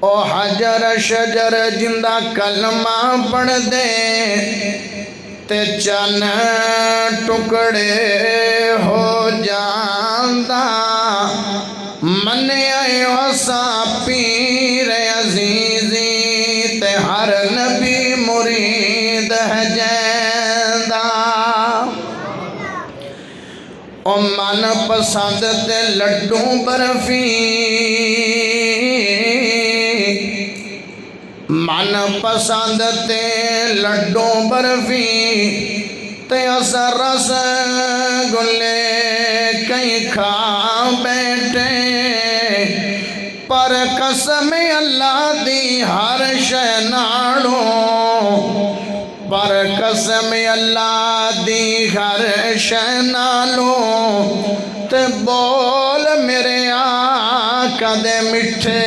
ओ हजर शजर जिंदा कलमा पढ़ दे ते चन टुकड़े हो जांदा। मन्ने असा पीर अजीजी ते हर नबी मुरीद है जैंदा। ओ मन पसंद ते लड्डू बर्फी, मन पसंद ते लड्डू बर्फी ते अस रस गुल्ले कई खा बैठे। पर कसम अल्लाह दी हर शै नालों, पर कसम अल्लाह दी हर शै नालों ते बोल मेरे आका दे मिठे